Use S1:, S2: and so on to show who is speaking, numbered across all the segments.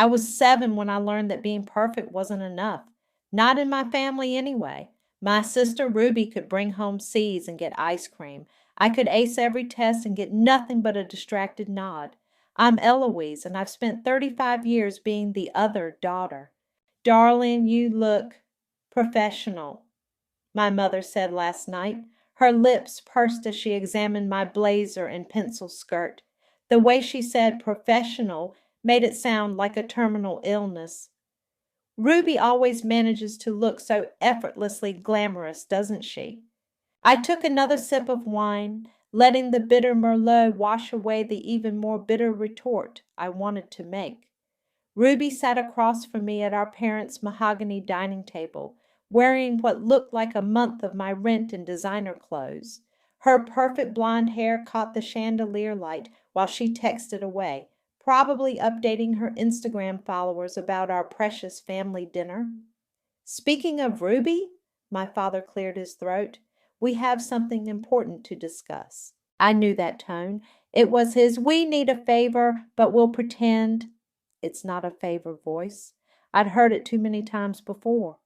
S1: I was 7 when I learned that being perfect wasn't enough. Not in my family anyway. My sister Ruby could bring home C's and get ice cream. I could ace every test and get nothing but a distracted nod. I'm Eloise, and I've spent 35 years being the other daughter. Darling, you look professional, my mother said last night. Her lips pursed as she examined my blazer and pencil skirt. The way she said professional made it sound like a terminal illness. Ruby always manages to look so effortlessly glamorous, doesn't she? I took another sip of wine, letting the bitter Merlot wash away the even more bitter retort I wanted to make. Ruby sat across from me at our parents' mahogany dining table, wearing what looked like a month of my rent and designer clothes. Her perfect blonde hair caught the chandelier light while she texted away, probably updating her Instagram followers about our precious family dinner. Speaking of Ruby, my father cleared his throat, we have something important to discuss. I knew that tone. It was his "we need a favor, but we'll pretend it's not a favor" voice. I'd heard it too many times before.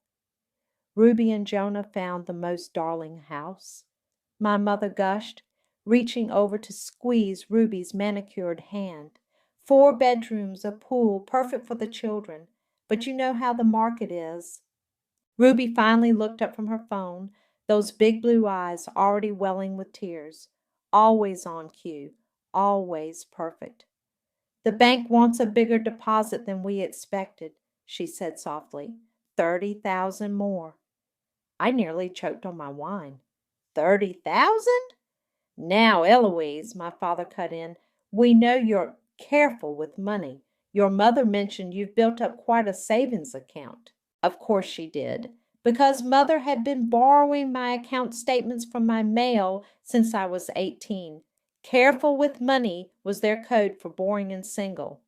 S1: Ruby and Jonah found the most darling house, my mother gushed, reaching over to squeeze Ruby's manicured hand. 4 bedrooms, a pool, perfect for the children. But you know how the market is. Ruby finally looked up from her phone, those big blue eyes already welling with tears. Always on cue, always perfect. The bank wants a bigger deposit than we expected, she said softly. 30,000 more. I nearly choked on my wine. 30,000? Now, Eloise, my father cut in, we know you're careful with money. Your mother mentioned you've built up quite a savings account. Of course she did, because mother had been borrowing my account statements from my mail since I was 18. Careful with money was their code for boring and single.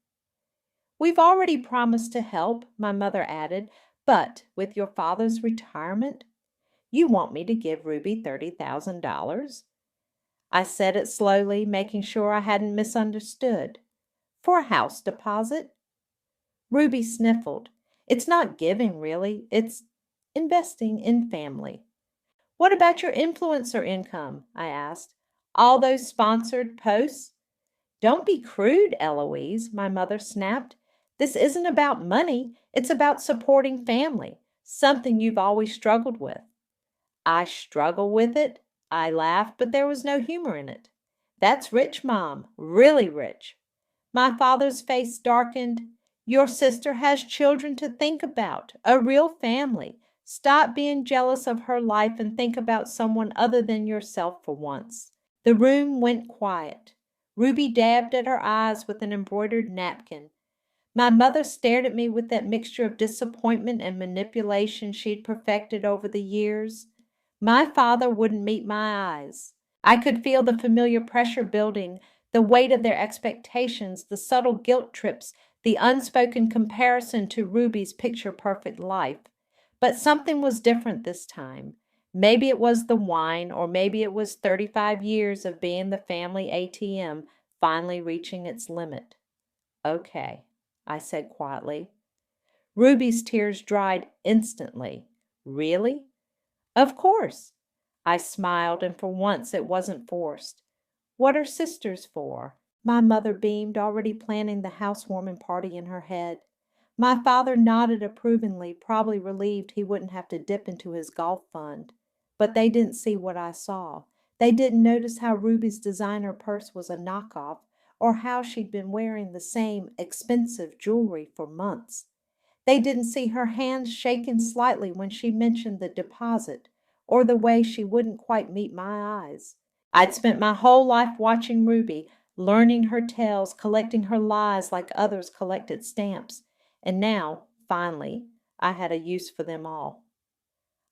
S1: We've already promised to help, my mother added, but with your father's retirement, you want me to give Ruby $30,000? I said it slowly, making sure I hadn't misunderstood. For a house deposit? Ruby sniffled. It's not giving, really. It's investing in family. What about your influencer income? I asked. All those sponsored posts? Don't be crude, Eloise, my mother snapped. This isn't about money. It's about supporting family, something you've always struggled with. I struggle with it? I laughed, but there was no humor in it. That's rich, Mom, really rich. My father's face darkened. Your sister has children to think about, a real family. Stop being jealous of her life and think about someone other than yourself for once. The room went quiet. Ruby dabbed at her eyes with an embroidered napkin. My mother stared at me with that mixture of disappointment and manipulation she'd perfected over the years. My father wouldn't meet my eyes. I could feel the familiar pressure building, the weight of their expectations, the subtle guilt trips, the unspoken comparison to Ruby's picture-perfect life. But something was different this time. Maybe it was the wine, or maybe it was 35 years of being the family ATM finally reaching its limit. Okay, I said quietly. Ruby's tears dried instantly. Really? Of course. I smiled, and for once it wasn't forced. What are sisters for? My mother beamed, already planning the housewarming party in her head. My father nodded approvingly, probably relieved he wouldn't have to dip into his golf fund. But they didn't see what I saw. They didn't notice how Ruby's designer purse was a knockoff, or how she'd been wearing the same expensive jewelry for months. They didn't see her hands shaking slightly when she mentioned the deposit, or the way she wouldn't quite meet my eyes. I'd spent my whole life watching Ruby, learning her tales, collecting her lies like others collected stamps, and now, finally, I had a use for them all.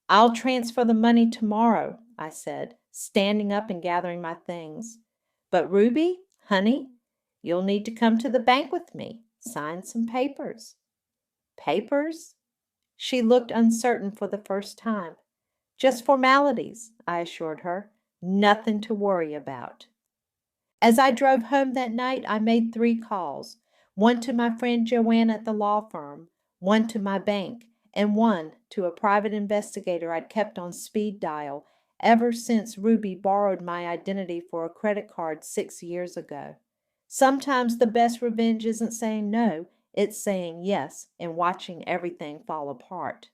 S1: I'll transfer the money tomorrow, I said, standing up and gathering my things. But Ruby, honey, you'll need to come to the bank with me, sign some papers. Papers? She looked uncertain for the first time. Just formalities, I assured her. Nothing to worry about. As I drove home that night, I made 3 calls. one to my friend Joanna at the law firm, one to my bank, and one to a private investigator I'd kept on speed dial ever since Ruby borrowed my identity for a credit card 6 years ago. Sometimes the best revenge isn't saying no, it's saying yes and watching everything fall apart.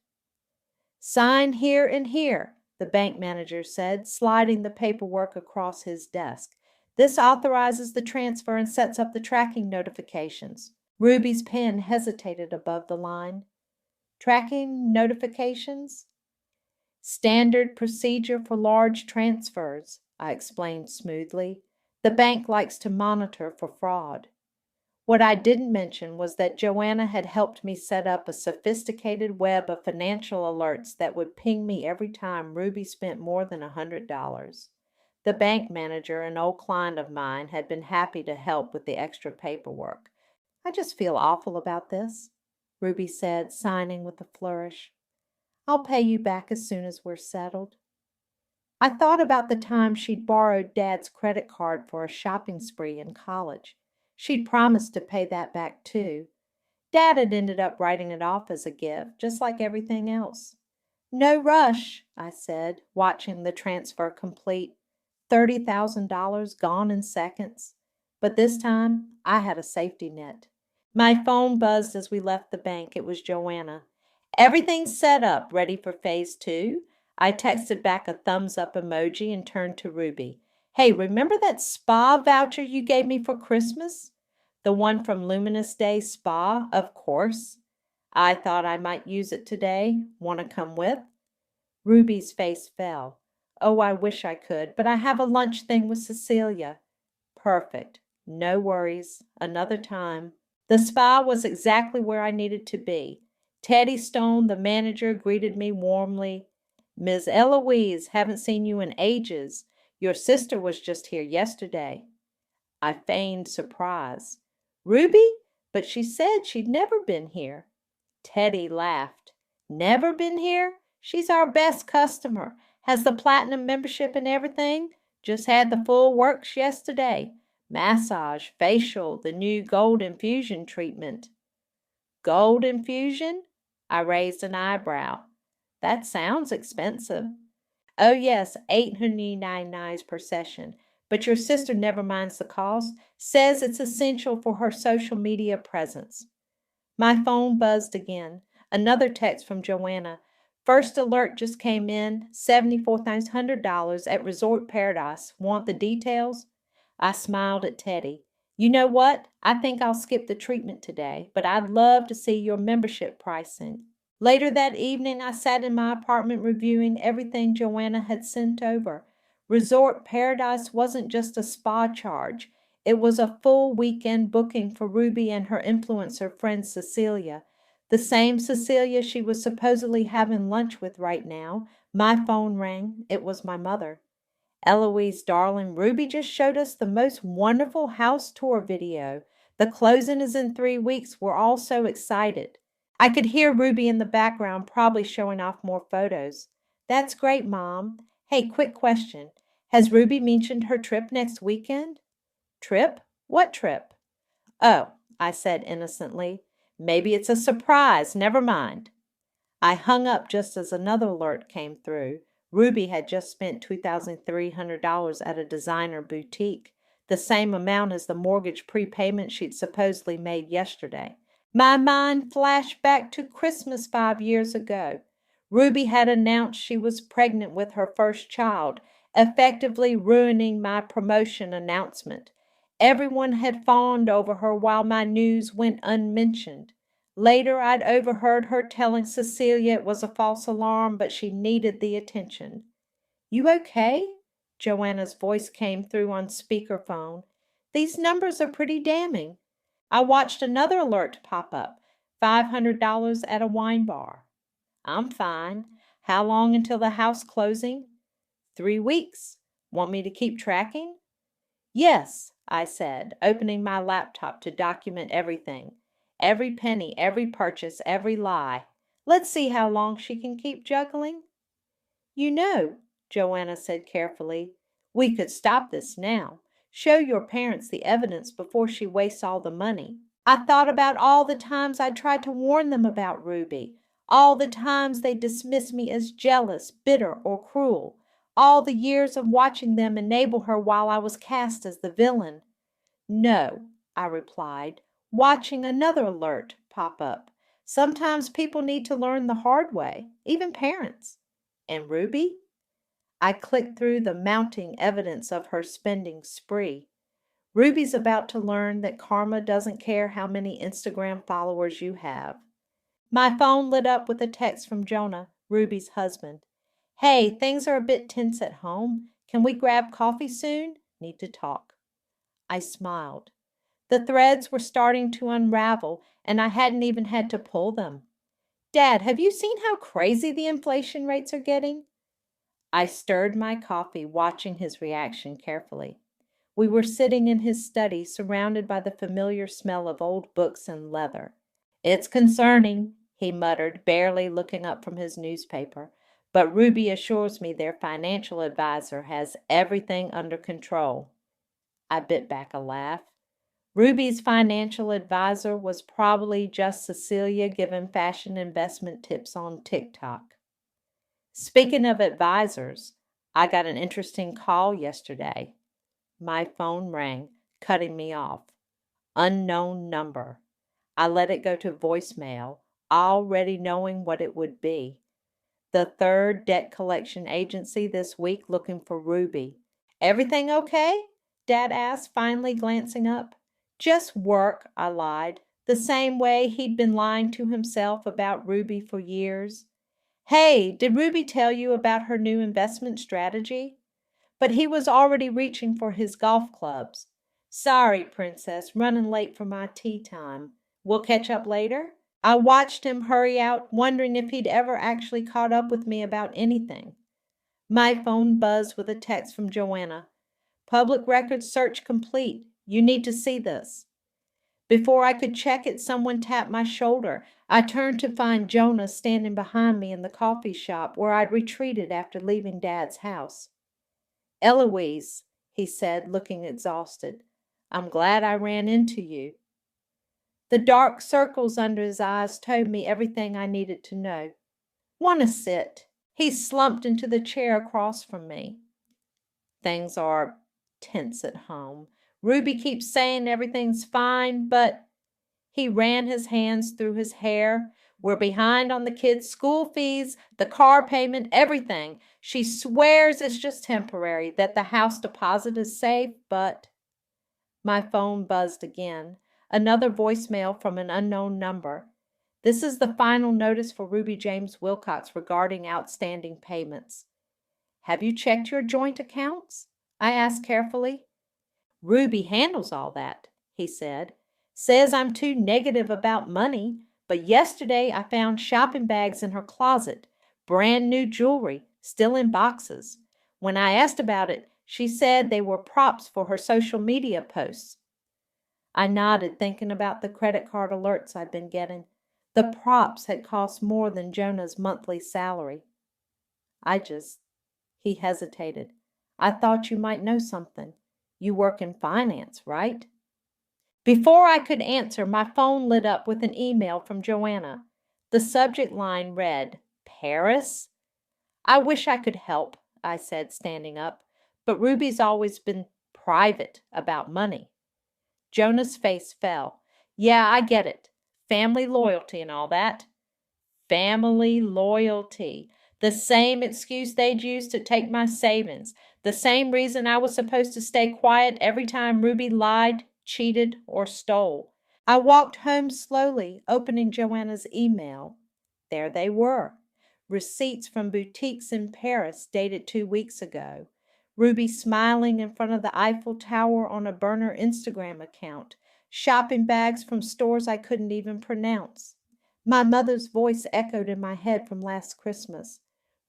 S1: Sign here and here, the bank manager said, sliding the paperwork across his desk. This authorizes the transfer and sets up the tracking notifications. Ruby's pen hesitated above the line. Tracking notifications? Standard procedure for large transfers, I explained smoothly. The bank likes to monitor for fraud. What I didn't mention was that Joanna had helped me set up a sophisticated web of financial alerts that would ping me every time Ruby spent more than $100. The bank manager, an old client of mine, had been happy to help with the extra paperwork. I just feel awful about this, Ruby said, signing with a flourish. I'll pay you back as soon as we're settled. I thought about the time she'd borrowed Dad's credit card for a shopping spree in college. She'd promised to pay that back too. Dad had ended up writing it off as a gift, just like everything else. No rush, I said, watching the transfer complete. $30,000 gone in seconds. But this time, I had a safety net. My phone buzzed as we left the bank. It was Joanna. Everything's set up, ready for phase 2? I texted back a thumbs up emoji and turned to Ruby. Hey, remember that spa voucher you gave me for Christmas? The one from Luminous Day Spa, of course. I thought I might use it today. Want to come with? Ruby's face fell. Oh, I wish I could, but I have a lunch thing with Cecilia. Perfect. No worries. Another time. The spa was exactly where I needed to be. Teddy Stone, the manager, greeted me warmly. Ms. Eloise, haven't seen you in ages. Your sister was just here yesterday. I feigned surprise. Ruby? But she said she'd never been here. Teddy laughed. Never been here? She's our best customer. Has the platinum membership and everything. Just had the full works yesterday. Massage, facial, the new gold infusion treatment. Gold infusion? I raised an eyebrow. That sounds expensive. Oh yes, $899 per session. But your sister never minds the cost. Says it's essential for her social media presence. My phone buzzed again. Another text from Joanna. First alert just came in, $74,100 at Resort Paradise. Want the details? I smiled at Teddy. You know what? I think I'll skip the treatment today, but I'd love to see your membership pricing. Later that evening, I sat in my apartment reviewing everything Joanna had sent over. Resort Paradise wasn't just a spa charge. It was a full weekend booking for Ruby and her influencer friend Cecilia. The same Cecilia she was supposedly having lunch with right now. My phone rang. It was my mother. Eloise, darling, Ruby just showed us the most wonderful house tour video. The closing is in 3 weeks. We're all so excited. I could hear Ruby in the background, probably showing off more photos. That's great, Mom. Hey, quick question. Has Ruby mentioned her trip next weekend? Trip? What trip? Oh, I said innocently. Maybe it's a surprise. Never mind. I hung up just as another alert came through. Ruby had just spent $2,300 at a designer boutique, the same amount as the mortgage prepayment she'd supposedly made yesterday. My mind flashed back to Christmas 5 years ago. Ruby had announced she was pregnant with her first child, effectively ruining my promotion announcement. Everyone had fawned over her while my news went unmentioned. Later, I'd overheard her telling Cecilia it was a false alarm, but she needed the attention. You okay? Joanna's voice came through on speakerphone. These numbers are pretty damning. I watched another alert pop up, $500 at a wine bar. I'm fine. How long until the house closing? 3 weeks. Want me to keep tracking? Yes, I said, opening my laptop to document everything. Every penny, every purchase, every lie. Let's see how long she can keep juggling. You know, Joanna said carefully, we could stop this now. Show your parents the evidence before she wastes all the money. I thought about all the times I tried to warn them about Ruby, all the times they dismissed me as jealous, bitter, or cruel, all the years of watching them enable her while I was cast as the villain. No, I replied, watching another alert pop up. Sometimes people need to learn the hard way, even parents. And Ruby? I clicked through the mounting evidence of her spending spree. Ruby's about to learn that karma doesn't care how many Instagram followers you have. My phone lit up with a text from Jonah, Ruby's husband. Hey, things are a bit tense at home. Can we grab coffee soon? Need to talk. I smiled. The threads were starting to unravel, and I hadn't even had to pull them. Dad, have you seen how crazy the inflation rates are getting? I stirred my coffee, watching his reaction carefully. We were sitting in his study, surrounded by the familiar smell of old books and leather. It's concerning, he muttered, barely looking up from his newspaper. But Ruby assures me their financial advisor has everything under control. I bit back a laugh. Ruby's financial advisor was probably just Cecilia giving fashion investment tips on TikTok. Speaking of advisors, I got an interesting call yesterday. My phone rang, cutting me off. Unknown number. I let it go to voicemail, already knowing what it would be. The third debt collection agency this week looking for Ruby. Everything okay? Dad asked, finally glancing up. Just work, I lied, the same way he'd been lying to himself about Ruby for years. Hey, did Ruby tell you about her new investment strategy? But he was already reaching for his golf clubs. Sorry, Princess, running late for my tea time. We'll catch up later? I watched him hurry out, wondering if he'd ever actually caught up with me about anything. My phone buzzed with a text from Joanna. Public records search complete. You need to see this. Before I could check it, someone tapped my shoulder. I turned to find Jonah standing behind me in the coffee shop where I'd retreated after leaving Dad's house. Eloise, he said, looking exhausted, I'm glad I ran into you. The dark circles under his eyes told me everything I needed to know. Want to sit? He slumped into the chair across from me. Things are tense at home. Ruby keeps saying everything's fine, but he ran his hands through his hair. We're behind on the kids' school fees, the car payment, everything. She swears it's just temporary, that the house deposit is safe, but... My phone buzzed again. Another voicemail from an unknown number. This is the final notice for Ruby James Wilcox regarding outstanding payments. Have you checked your joint accounts? I asked carefully. Ruby handles all that, he said. Says I'm too negative about money, but yesterday I found shopping bags in her closet, brand new jewelry, still in boxes. When I asked about it, she said they were props for her social media posts. I nodded, thinking about the credit card alerts I'd been getting. The props had cost more than Jonah's monthly salary. He hesitated. I thought you might know something. You work in finance, right? Before I could answer, my phone lit up with an email from Joanna. The subject line read, Paris? I wish I could help, I said, standing up, but Ruby's always been private about money. Jonah's face fell. Yeah, I get it. Family loyalty and all that. Family loyalty. The same excuse they'd use to take my savings. The same reason I was supposed to stay quiet every time Ruby lied, cheated, or stole. I walked home slowly, opening Joanna's email. There they were. Receipts from boutiques in Paris dated 2 weeks ago. Ruby smiling in front of the Eiffel Tower on a burner Instagram account. Shopping bags from stores I couldn't even pronounce. My mother's voice echoed in my head from last Christmas.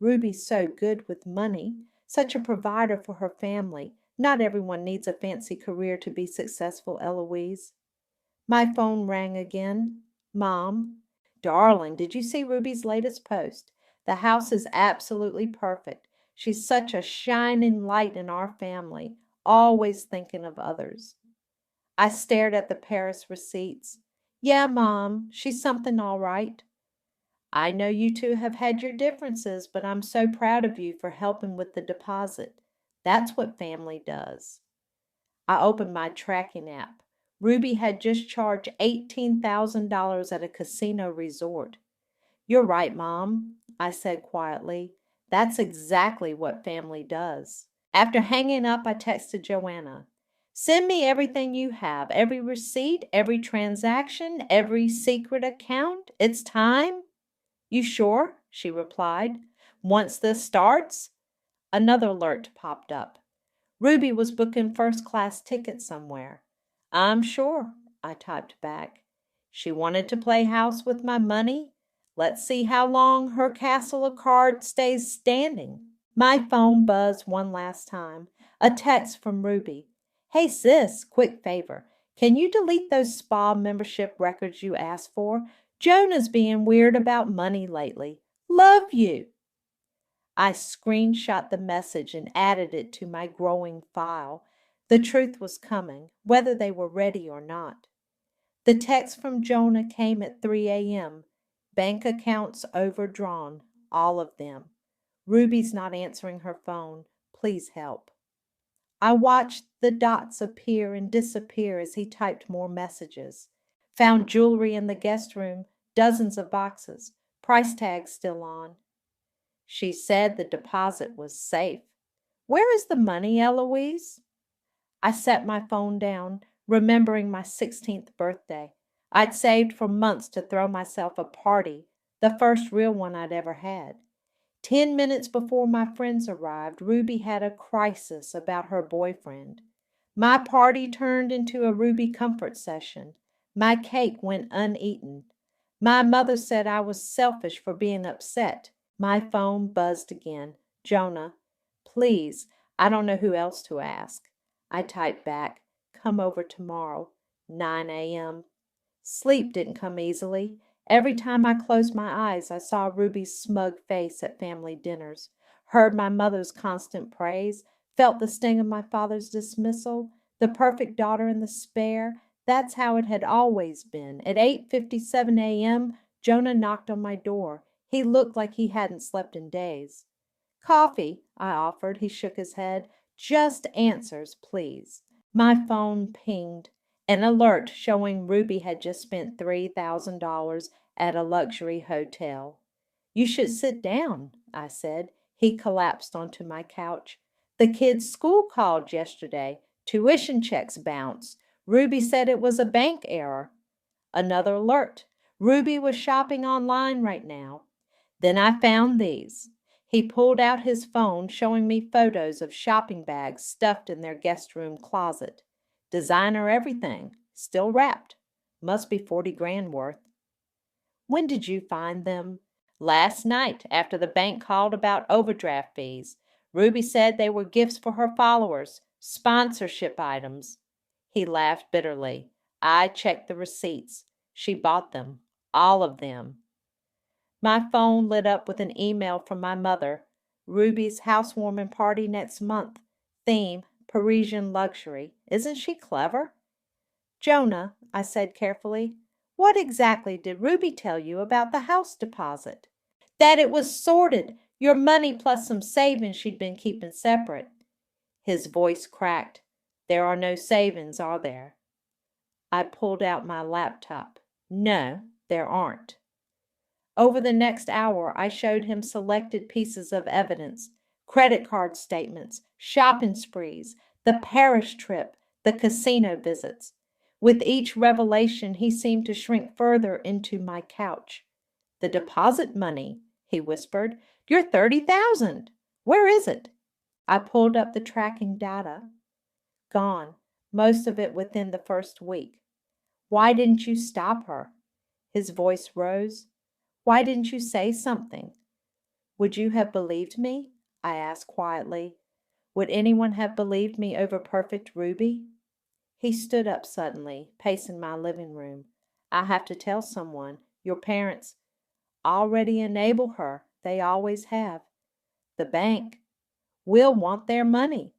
S1: Ruby's so good with money, such a provider for her family. Not everyone needs a fancy career to be successful, Eloise. My phone rang again. Mom. Darling, did you see Ruby's latest post? The house is absolutely perfect. She's such a shining light in our family, always thinking of others. I stared at the Paris receipts. Yeah, Mom, she's something all right. I know you two have had your differences, but I'm so proud of you for helping with the deposit. That's what family does. I opened my tracking app. Ruby had just charged $18,000 at a casino resort. You're right, Mom, I said quietly. That's exactly what family does. After hanging up, I texted Joanna. Send me everything you have, every receipt, every transaction, every secret account. It's time. You sure? She replied. Once this starts, another alert popped up. Ruby was booking first-class tickets somewhere. I'm sure, I typed back. She wanted to play house with my money. Let's see how long her castle of cards stays standing. My phone buzzed one last time. A text from Ruby. Hey sis, quick favor. Can you delete those spa membership records you asked for? Jonah's being weird about money lately. Love you. I screenshot the message and added it to my growing file. The truth was coming, whether they were ready or not. The text from Jonah came at 3 a.m. Bank accounts overdrawn, all of them. Ruby's not answering her phone. Please help. I watched the dots appear and disappear as he typed more messages. Found jewelry in the guest room, dozens of boxes, price tags still on. She said the deposit was safe. Where is the money, Eloise? I set my phone down, remembering my 16th birthday. I'd saved for months to throw myself a party, the first real one I'd ever had. 10 minutes before my friends arrived, Ruby had a crisis about her boyfriend. My party turned into a Ruby comfort session. My cake went uneaten. My mother said I was selfish for being upset. My phone buzzed again. Jonah, please, I don't know who else to ask. I typed back, come over tomorrow, 9 a.m. Sleep didn't come easily. Every time I closed my eyes, I saw Ruby's smug face at family dinners, heard my mother's constant praise, felt the sting of my father's dismissal, the perfect daughter in the spare. That's how it had always been. At 8:57 a.m., Jonah knocked on my door. He looked like he hadn't slept in days. Coffee, I offered. He shook his head. Just answers, please. My phone pinged. An alert showing Ruby had just spent $3,000 at a luxury hotel. You should sit down, I said. He collapsed onto my couch. The kids' school called yesterday. Tuition checks bounced. Ruby said it was a bank error. Another alert. Ruby was shopping online right now. Then I found these. He pulled out his phone, showing me photos of shopping bags stuffed in their guest room closet. Designer everything, still wrapped. Must be 40 grand worth. When did you find them? Last night, after the bank called about overdraft fees. Ruby said they were gifts for her followers, sponsorship items. He laughed bitterly. I checked the receipts. She bought them, all of them. My phone lit up with an email from my mother. Ruby's housewarming party next month. Theme, Parisian luxury. Isn't she clever? Jonah, I said carefully, what exactly did Ruby tell you about the house deposit? That it was sorted, your money plus some savings she'd been keeping separate. His voice cracked. There are no savings, are there? I pulled out my laptop. No, there aren't. Over the next hour, I showed him selected pieces of evidence, credit card statements, shopping sprees, the Paris trip, the casino visits. With each revelation, he seemed to shrink further into my couch. The deposit money, he whispered. You're 30,000. Where is it? I pulled up the tracking data. Gone, most of it within the first week. Why didn't you stop her? His voice rose. Why didn't you say something? Would you have believed me? I asked quietly. Would anyone have believed me over perfect Ruby? He stood up suddenly, pacing my living room. I have to tell someone. Your parents already enable her. They always have. The bank will want their money.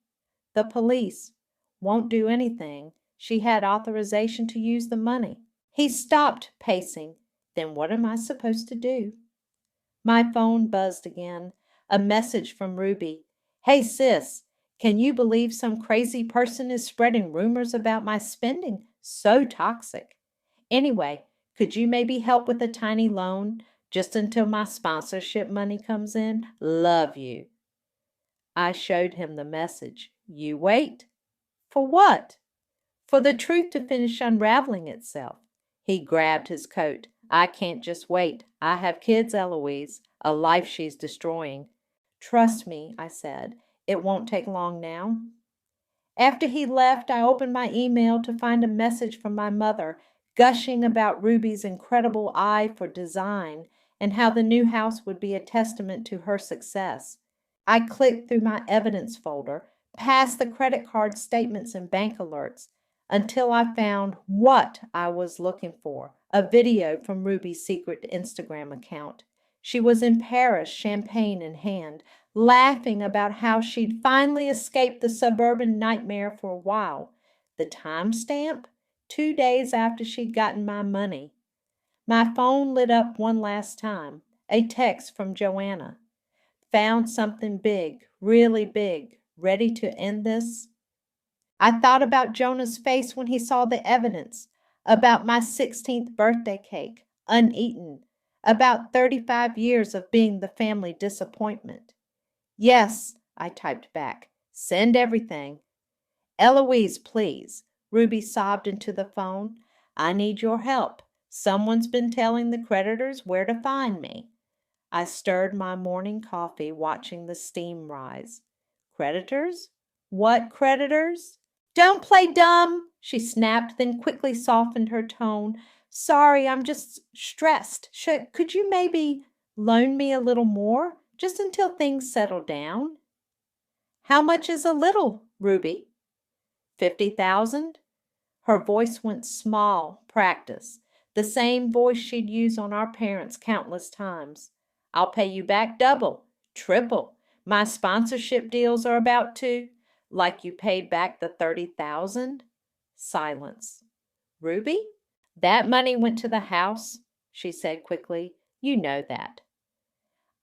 S1: The police won't do anything. She had authorization to use the money. He stopped pacing. Then what am I supposed to do? My phone buzzed again. A message from Ruby. Hey, sis, can you believe some crazy person is spreading rumors about my spending? So toxic. Anyway, could you maybe help with a tiny loan just until my sponsorship money comes in? Love you. I showed him the message. You wait. For what? For the truth to finish unraveling itself. He grabbed his coat. I can't just wait. I have kids, Eloise, a life she's destroying. Trust me, I said. It won't take long now. After he left, I opened my email to find a message from my mother gushing about Ruby's incredible eye for design and how the new house would be a testament to her success. I clicked through my evidence folder, past the credit card statements and bank alerts, until I found what I was looking for, a video from Ruby's secret Instagram account. She was in Paris, champagne in hand, laughing about how she'd finally escaped the suburban nightmare for a while. The timestamp? 2 days after she'd gotten my money. My phone lit up one last time. A text from Joanna. Found something big, really big. Ready to end this? I thought about Jonah's face when he saw the evidence, about my 16th birthday cake, uneaten, about 35 years of being the family disappointment. Yes, I typed back. Send everything. Eloise, please. Ruby sobbed into the phone. I need your help. Someone's been telling the creditors where to find me. I stirred my morning coffee, watching the steam rise. Creditors? What creditors? Don't play dumb, she snapped, then quickly softened her tone. Sorry, I'm just stressed. Could you maybe loan me a little more, just until things settle down? How much is a little, Ruby? 50,000? Her voice went small, practice, the same voice she'd used on our parents countless times. I'll pay you back double, triple. My sponsorship deals are about to. Like you paid back the 30,000? Silence. Ruby? That money went to the house, she said quickly. You know that.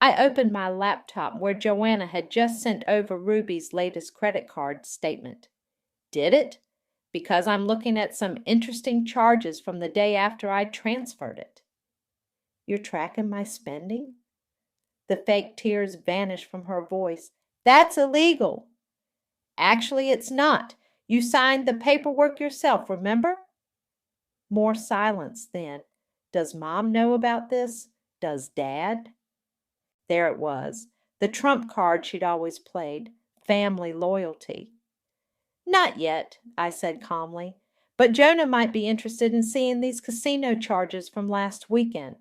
S1: I opened my laptop where Joanna had just sent over Ruby's latest credit card statement. Did it? Because I'm looking at some interesting charges from the day after I transferred it. You're tracking my spending? The fake tears vanished from her voice. That's illegal. Actually, it's not. You signed the paperwork yourself, remember? More silence then. Does Mom know about this? Does Dad? There it was, the trump card she'd always played, family loyalty. Not yet, I said calmly, but Jonah might be interested in seeing these casino charges from last weekend.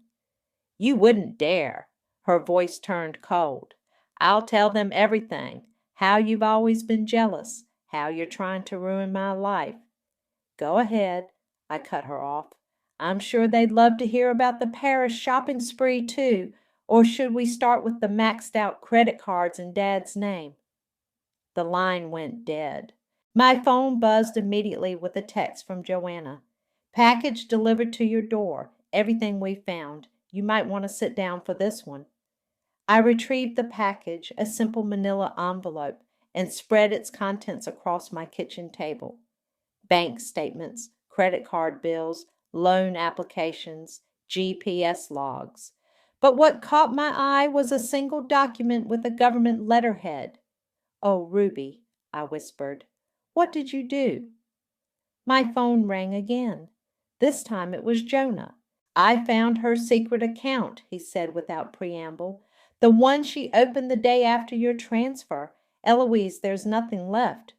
S1: You wouldn't dare. Her voice turned cold. I'll tell them everything. How you've always been jealous. How you're trying to ruin my life. Go ahead, I cut her off. I'm sure they'd love to hear about the Paris shopping spree, too. Or should we start with the maxed out credit cards in Dad's name? The line went dead. My phone buzzed immediately with a text from Joanna. Package delivered to your door. Everything we found. You might want to sit down for this one. I retrieved the package, a simple manila envelope, and spread its contents across my kitchen table. Bank statements, credit card bills, loan applications, GPS logs. But what caught my eye was a single document with a government letterhead. Oh, Ruby, I whispered, what did you do? My phone rang again. This time it was Jonah. I found her secret account, he said without preamble. The one she opened the day after your transfer. Eloise, there's nothing left.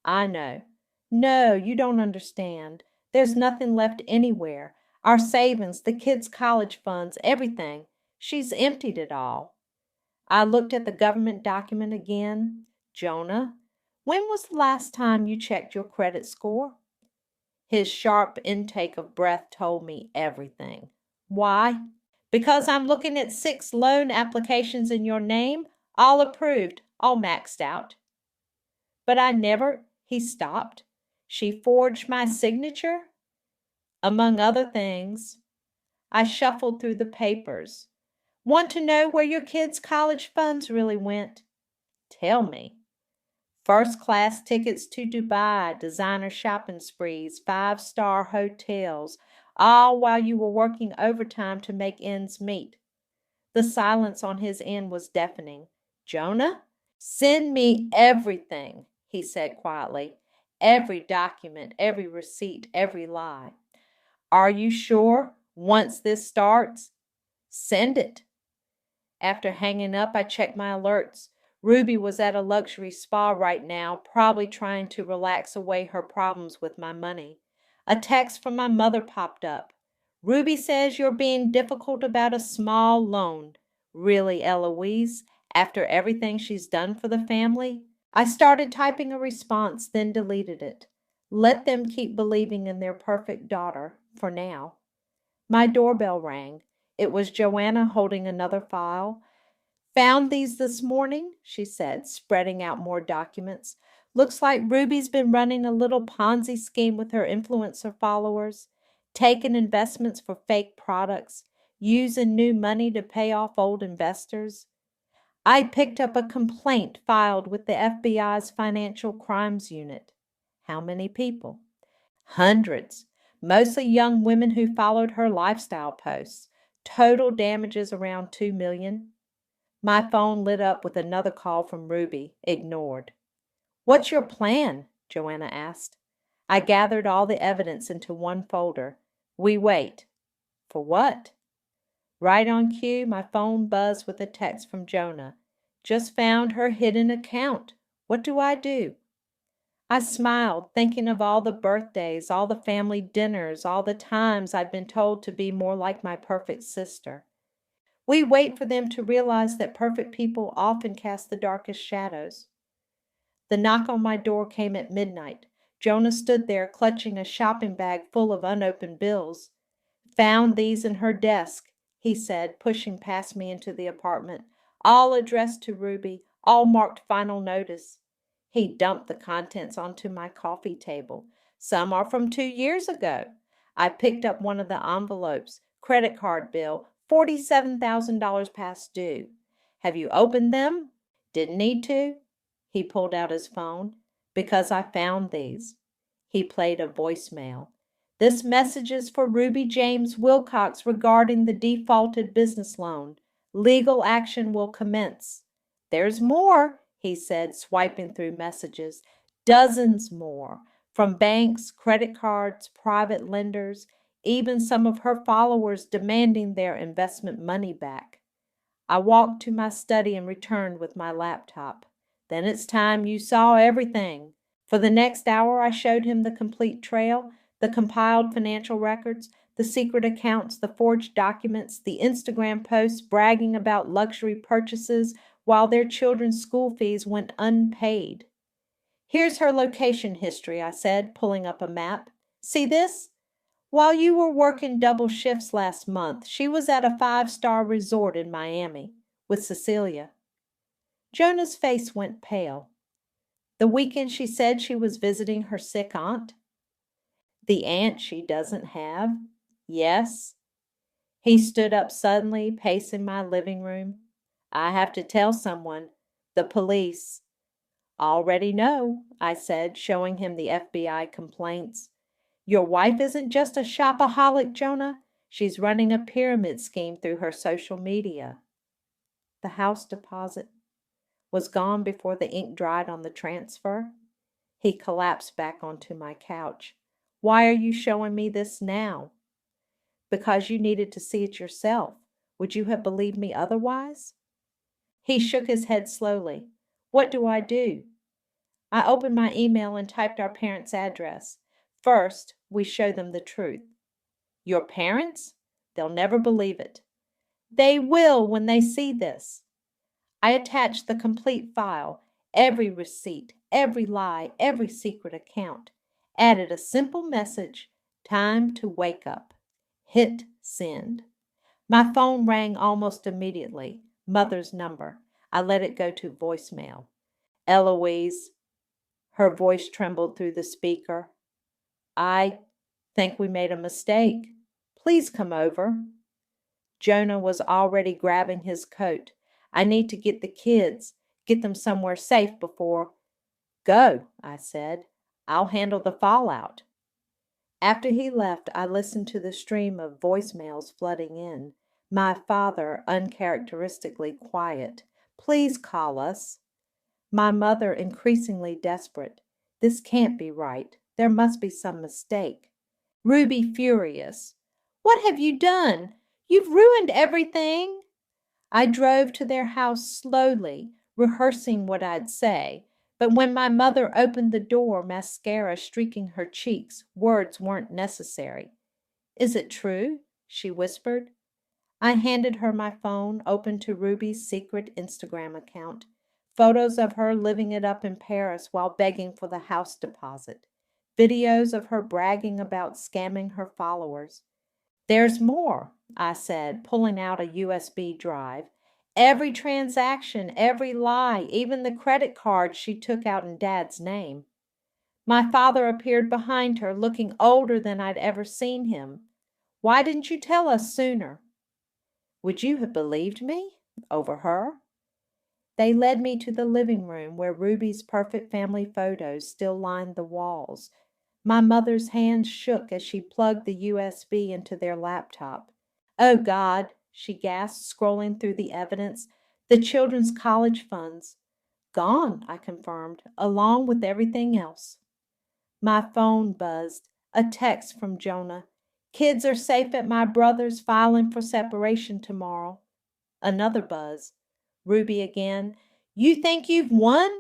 S1: I know. No, you don't understand. There's nothing left anywhere. Our savings, the kids' college funds, everything. She's emptied it all. I looked at the government document again. Jonah, when was the last time you checked your credit score? His sharp intake of breath told me everything. Why? Because I'm looking at 6 loan applications in your name, all approved, all maxed out. But I never, he stopped. She forged my signature? Among other things. I shuffled through the papers. Want to know where your kids' college funds really went? Tell me. First-class tickets to Dubai, designer shopping sprees, five-star hotels, all while you were working overtime to make ends meet. The silence on his end was deafening. Jonah? Send me everything, he said quietly. Every document, every receipt, every lie. Are you sure? Once this starts? Send it. After hanging up, I checked my alerts. Ruby was at a luxury spa right now, probably trying to relax away her problems with my money. A text from my mother popped up. Ruby says you're being difficult about a small loan. Really, Eloise? After everything she's done for the family? I started typing a response, then deleted it. Let them keep believing in their perfect daughter, for now. My doorbell rang. It was Joanna holding another file. Found these this morning, she said, spreading out more documents. Looks like Ruby's been running a little Ponzi scheme with her influencer followers, taking investments for fake products, using new money to pay off old investors. I picked up a complaint filed with the FBI's Financial Crimes Unit. How many people? Hundreds, mostly young women who followed her lifestyle posts. Total damages around $2 million. My phone lit up with another call from Ruby, ignored. What's your plan? Joanna asked. I gathered all the evidence into one folder. We wait. For what? Right on cue, my phone buzzed with a text from Jonah. Just found her hidden account. What do I do? I smiled, thinking of all the birthdays, all the family dinners, all the times I'd been told to be more like my perfect sister. We wait for them to realize that perfect people often cast the darkest shadows. The knock on my door came at midnight. Jonah stood there clutching a shopping bag full of unopened bills. Found these in her desk, he said, pushing past me into the apartment. All addressed to Ruby, all marked final notice. He dumped the contents onto my coffee table. Some are from 2 years ago. I picked up one of the envelopes. Credit card bill, $47,000 past due. Have you opened them? Didn't need to. He pulled out his phone. Because I found these. He played a voicemail. This message is for Ruby James Wilcox regarding the defaulted business loan. Legal action will commence. There's more, he said, swiping through messages. Dozens more. From banks, credit cards, private lenders, even some of her followers demanding their investment money back. I walked to my study and returned with my laptop. Then it's time you saw everything. For the next hour, I showed him the complete trail, the compiled financial records, the secret accounts, the forged documents, the Instagram posts bragging about luxury purchases while their children's school fees went unpaid. Here's her location history, I said, pulling up a map. See this? While you were working double shifts last month, she was at a 5-star resort in Miami with Cecilia. Jonah's face went pale. The weekend she said she was visiting her sick aunt? The aunt she doesn't have? Yes. He stood up suddenly, pacing my living room. I have to tell someone. The police. Already know, I said, showing him the FBI complaints. Your wife isn't just a shopaholic, Jonah. She's running a pyramid scheme through her social media. The house deposit was gone before the ink dried on the transfer. He collapsed back onto my couch. Why are you showing me this now? Because you needed to see it yourself. Would you have believed me otherwise? He shook his head slowly. What do I do? I opened my email and typed our parents' address. First, we show them the truth. Your parents? They'll never believe it. They will when they see this. I attached the complete file, every receipt, every lie, every secret account. Added a simple message, time to wake up. Hit send. My phone rang almost immediately. Mother's number. I let it go to voicemail. Eloise. Her voice trembled through the speaker. I think we made a mistake. Please come over. Jonah was already grabbing his coat. I need to get the kids, get them somewhere safe before. Go, I said. I'll handle the fallout. After he left, I listened to the stream of voicemails flooding in. My father, uncharacteristically quiet. Please call us. My mother, increasingly desperate. This can't be right. There must be some mistake. Ruby, furious. What have you done? You've ruined everything. I drove to their house slowly, rehearsing what I'd say. But when my mother opened the door, mascara streaking her cheeks, words weren't necessary. Is it true? She whispered. I handed her my phone, open to Ruby's secret Instagram account. Photos of her living it up in Paris while begging for the house deposit. Videos of her bragging about scamming her followers. There's more, I said, pulling out a USB drive. Every transaction, every lie, even the credit card she took out in Dad's name. My father appeared behind her, looking older than I'd ever seen him. Why didn't you tell us sooner? Would you have believed me? Over her? They led me to the living room where Ruby's perfect family photos still lined the walls. My mother's hands shook as she plugged the USB into their laptop. Oh, God, she gasped, scrolling through the evidence. The children's college funds. Gone, I confirmed, along with everything else. My phone buzzed. A text from Jonah. Kids are safe at my brother's, filing for separation tomorrow. Another buzz. Ruby again. You think you've won?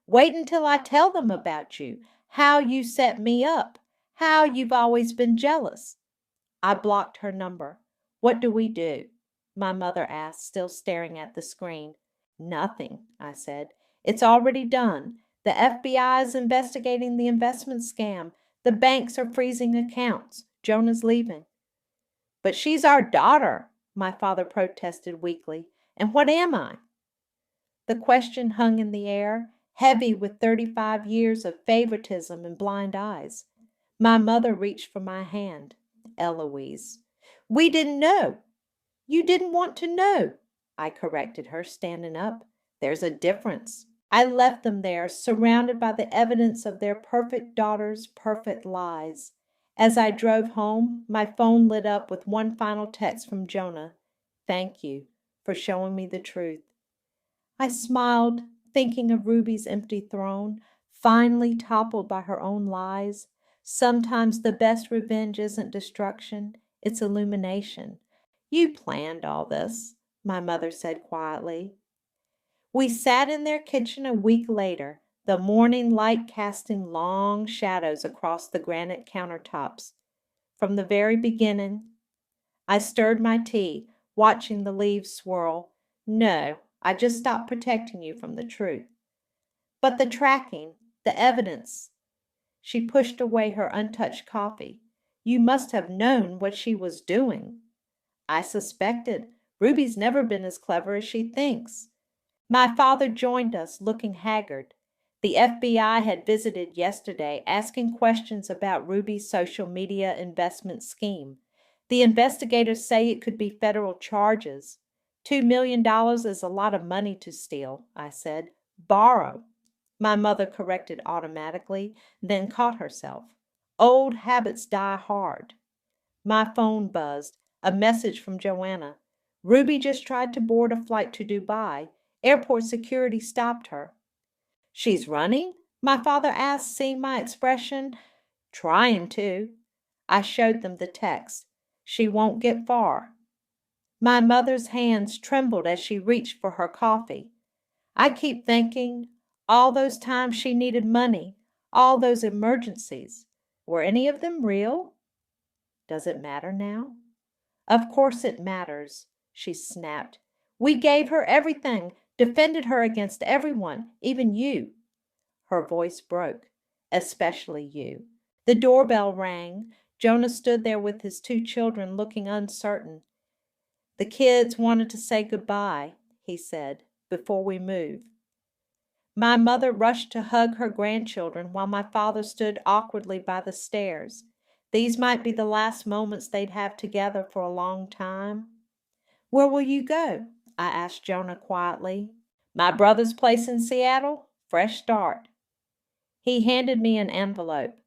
S1: Wait until I tell them about you. How you set me up. How you've always been jealous. I blocked her number. What do we do? My mother asked, still staring at the screen. Nothing, I said. It's already done. The FBI is investigating the investment scam. The banks are freezing accounts. Jonah's leaving. But she's our daughter, my father protested weakly. And what am I? The question hung in the air, heavy with 35 years of favoritism and blind eyes. My mother reached for my hand. Eloise. We didn't know. You didn't want to know, I corrected her, standing up. There's a difference. I left them there, surrounded by the evidence of their perfect daughter's perfect lies. As I drove home, my phone lit up with one final text from Jonah. Thank you for showing me the truth. I smiled, thinking of Ruby's empty throne, finally toppled by her own lies. Sometimes the best revenge isn't destruction, it's illumination. You planned all this, my mother said quietly. We sat in their kitchen a week later, the morning light casting long shadows across the granite countertops. From the very beginning, I stirred my tea, watching the leaves swirl. No, I just stopped protecting you from the truth. But the tracking, the evidence. She pushed away her untouched coffee. You must have known what she was doing. I suspected. Ruby's never been as clever as she thinks. My father joined us, looking haggard. The FBI had visited yesterday, asking questions about Ruby's social media investment scheme. The investigators say it could be federal charges. $2 million is a lot of money to steal, I said. Borrow. My mother corrected automatically, then caught herself. Old habits die hard. My phone buzzed. A message from Joanna. Ruby just tried to board a flight to Dubai. Airport security stopped her. She's running? My father asked, seeing my expression. Trying to. I showed them the text. She won't get far. My mother's hands trembled as she reached for her coffee. I keep thinking, all those times she needed money, all those emergencies, were any of them real? Does it matter now? Of course it matters, she snapped. We gave her everything, defended her against everyone, even you. Her voice broke. Especially you. The doorbell rang. Jonah stood there with his 2 children, looking uncertain. The kids wanted to say goodbye, he said, before we move. My mother rushed to hug her grandchildren while my father stood awkwardly by the stairs. These might be the last moments they'd have together for a long time. Where will you go? I asked Jonah quietly. My brother's place in Seattle? Fresh start. He handed me an envelope.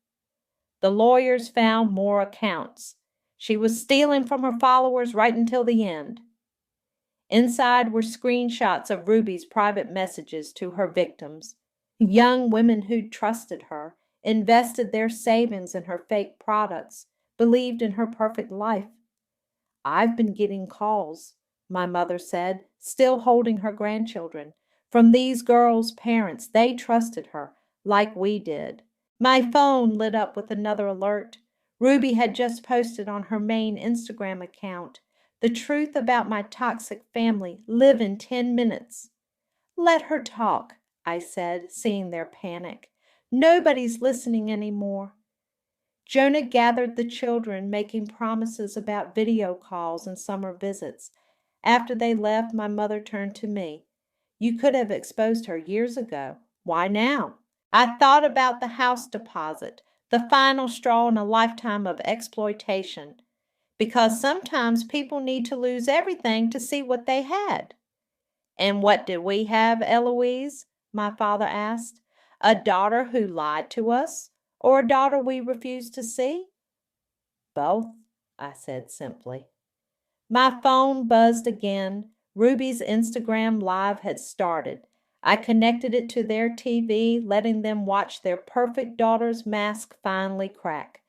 S1: The lawyers found more accounts. She was stealing from her followers right until the end. Inside were screenshots of Ruby's private messages to her victims. Young women who'd trusted her, invested their savings in her fake products, believed in her perfect life. I've been getting calls, my mother said, still holding her grandchildren, from these girls' parents. They trusted her, like we did. My phone lit up with another alert. Ruby had just posted on her main Instagram account, "The truth about my toxic family. Live in 10 minutes. Let her talk, I said, seeing their panic. Nobody's listening anymore. Jonah gathered the children, making promises about video calls and summer visits. After they left, my mother turned to me. You could have exposed her years ago. Why now? I thought about the house deposit, the final straw in a lifetime of exploitation, because sometimes people need to lose everything to see what they had. And what did we have, Eloise? My father asked. A daughter who lied to us, or a daughter we refused to see? Both, I said simply. My phone buzzed again. Ruby's Instagram Live had started. I connected it to their TV, letting them watch their perfect daughter's mask finally crack.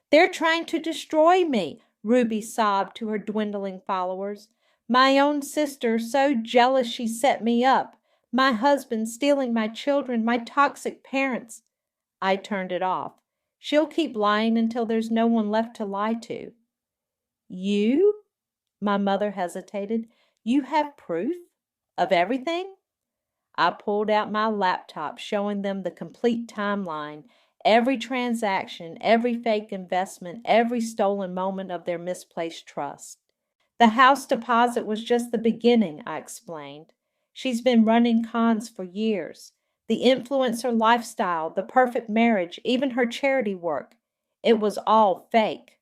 S1: They're trying to destroy me, Ruby sobbed to her dwindling followers. My own sister, so jealous she set me up. My husband stealing my children, my toxic parents. I turned it off. She'll keep lying until there's no one left to lie to. You? My mother hesitated. You have proof of everything? I pulled out my laptop, showing them the complete timeline, every transaction, every fake investment, every stolen moment of their misplaced trust. The house deposit was just the beginning, I explained. She's been running cons for years. The influencer lifestyle, the perfect marriage, even her charity work. It was all fake.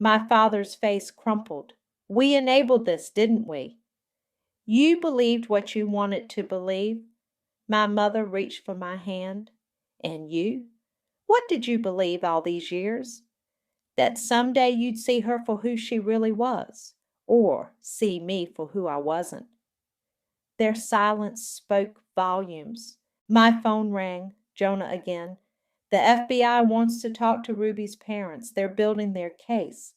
S1: My father's face crumpled. We enabled this, didn't we? You believed what you wanted to believe. My mother reached for my hand. And you? What did you believe all these years? That someday you'd see her for who she really was, or see me for who I wasn't. Their silence spoke volumes. My phone rang. Jonah again. The FBI wants to talk to Ruby's parents. They're building their case.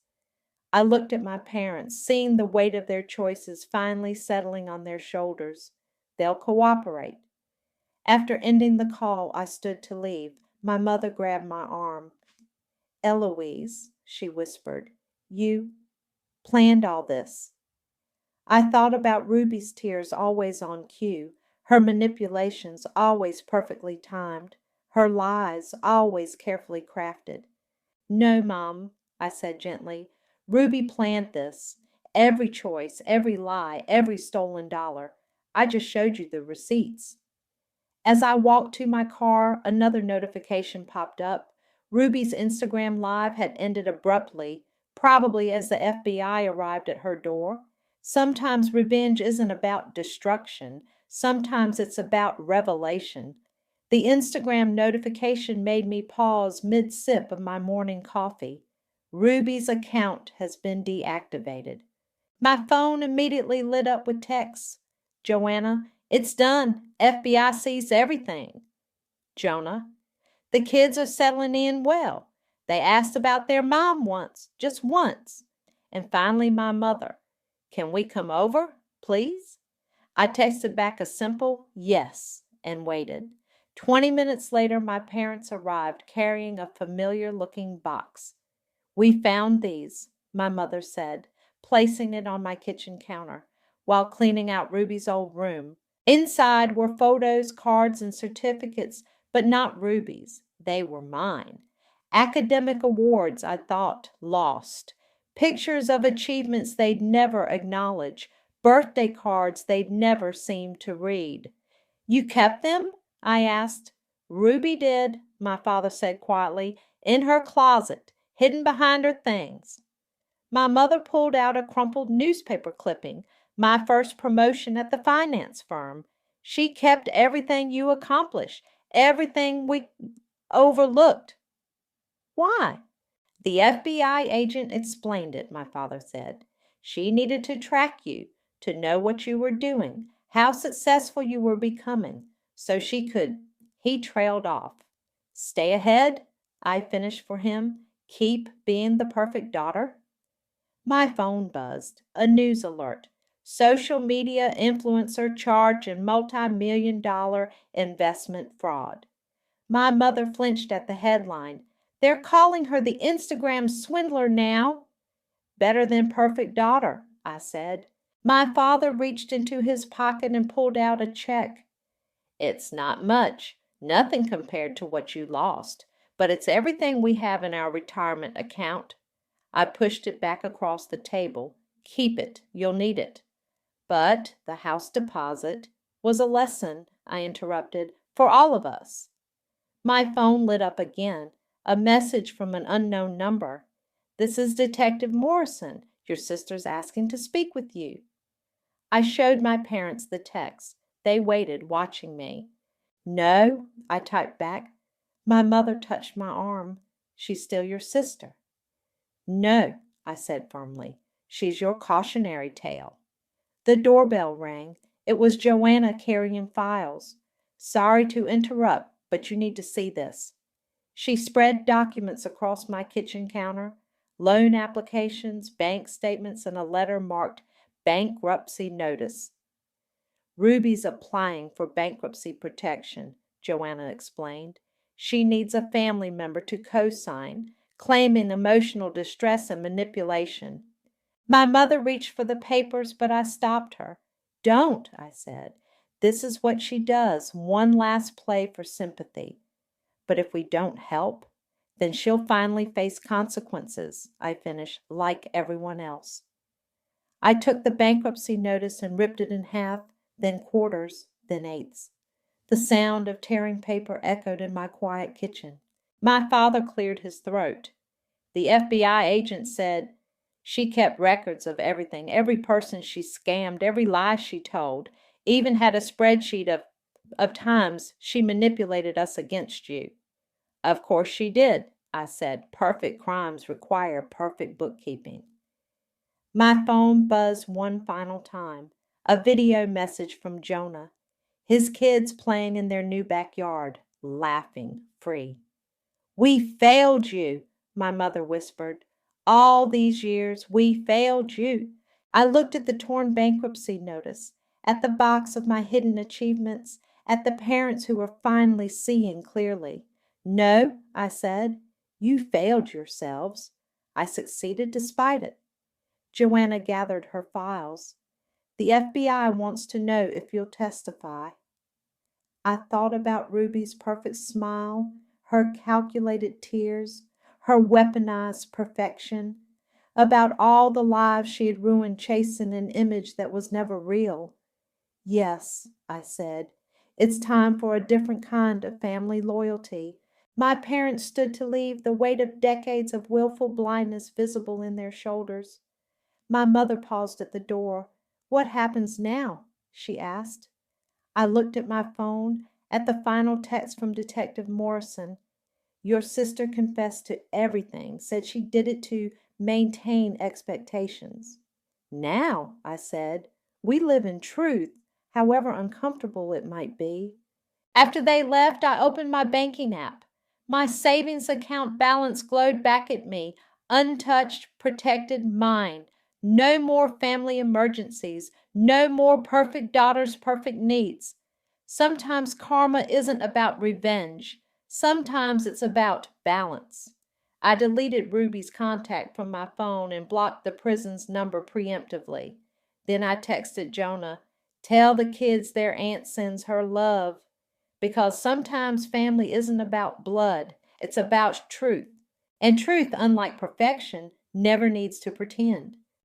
S1: I looked at my parents, seeing the weight of their choices finally settling on their shoulders. They'll cooperate. After ending the call, I stood to leave. My mother grabbed my arm. Eloise, she whispered, you planned all this. I thought about Ruby's tears always on cue, her manipulations always perfectly timed, her lies always carefully crafted. No, Mom, I said gently. Ruby planned this. Every choice, every lie, every stolen dollar. I just showed you the receipts. As I walked to my car, another notification popped up. Ruby's Instagram Live had ended abruptly, probably as the FBI arrived at her door. Sometimes revenge isn't about destruction. Sometimes it's about revelation. The Instagram notification made me pause mid-sip of my morning coffee. Ruby's account has been deactivated. My phone immediately lit up with texts. Joanna, it's done. FBI sees everything. Jonah, the kids are settling in well. They asked about their mom once, just once. And finally, my mother. Can we come over, please? I texted back a simple yes and waited. 20 minutes later, my parents arrived carrying a familiar-looking box. We found these, my mother said, placing it on my kitchen counter while cleaning out Ruby's old room. Inside were photos, cards, and certificates, but not Ruby's. They were mine. Academic awards, I thought, lost. Pictures of achievements they'd never acknowledge. Birthday cards they'd never seemed to read. You kept them? I asked. Ruby did, my father said quietly, in her closet, hidden behind her things. My mother pulled out a crumpled newspaper clipping, my first promotion at the finance firm. She kept everything you accomplished, everything we overlooked. Why? The FBI agent explained it, my father said. She needed to track you, to know what you were doing, how successful you were becoming, so she could. He trailed off. Stay ahead, I finished for him. Keep being the perfect daughter. My phone buzzed. A news alert. Social media influencer charged in multi-million-dollar investment fraud. My mother flinched at the headline. They're calling her the Instagram swindler now. Better than perfect daughter, I said. My father reached into his pocket and pulled out a check. It's not much, nothing compared to what you lost, but it's everything we have in our retirement account. I pushed it back across the table. Keep it, you'll need it. But the house deposit was a lesson, I interrupted, for all of us. My phone lit up again, a message from an unknown number. This is Detective Morrison. Your sister's asking to speak with you. I showed my parents the text. They waited, watching me. No, I typed back. My mother touched my arm. She's still your sister. No, I said firmly. She's your cautionary tale. The doorbell rang. It was Joanna carrying files. Sorry to interrupt, but you need to see this. She spread documents across my kitchen counter, loan applications, bank statements, and a letter marked bankruptcy notice. Ruby's applying for bankruptcy protection, Joanna explained. She needs a family member to co-sign, claiming emotional distress and manipulation. My mother reached for the papers, but I stopped her. Don't, I said. This is what she does, one last play for sympathy. But if we don't help, then she'll finally face consequences, I finished, like everyone else. I took the bankruptcy notice and ripped it in half, then quarters, then eighths. The sound of tearing paper echoed in my quiet kitchen. My father cleared his throat. The FBI agent said she kept records of everything, every person she scammed, every lie she told, even had a spreadsheet of times she manipulated us against you. Of course she did, I said. Perfect crimes require perfect bookkeeping. My phone buzzed one final time. A video message from Jonah. His kids playing in their new backyard, laughing, free. We failed you, my mother whispered. All these years, we failed you. I looked at the torn bankruptcy notice, at the box of my hidden achievements, at the parents who were finally seeing clearly. No, I said, you failed yourselves. I succeeded despite it. Joanna gathered her files. The FBI wants to know if you'll testify. I thought about Ruby's perfect smile, her calculated tears, her weaponized perfection, about all the lives she had ruined chasing an image that was never real. Yes, I said, it's time for a different kind of family loyalty. My parents stood to leave, the weight of decades of willful blindness visible in their shoulders. My mother paused at the door. What happens now? She asked. I looked at my phone, at the final text from Detective Morrison. Your sister confessed to everything, said she did it to maintain expectations. Now, I said, we live in truth, however uncomfortable it might be. After they left, I opened my banking app. My savings account balance glowed back at me, untouched, protected, mine. No more family emergencies, no more perfect daughters, perfect needs. Sometimes karma isn't about revenge. Sometimes it's about balance. I deleted Ruby's contact from my phone and blocked the prison's number preemptively. Then I texted Jonah, tell the kids their aunt sends her love. Because sometimes family isn't about blood, it's about truth. And truth, unlike perfection, never needs to pretend.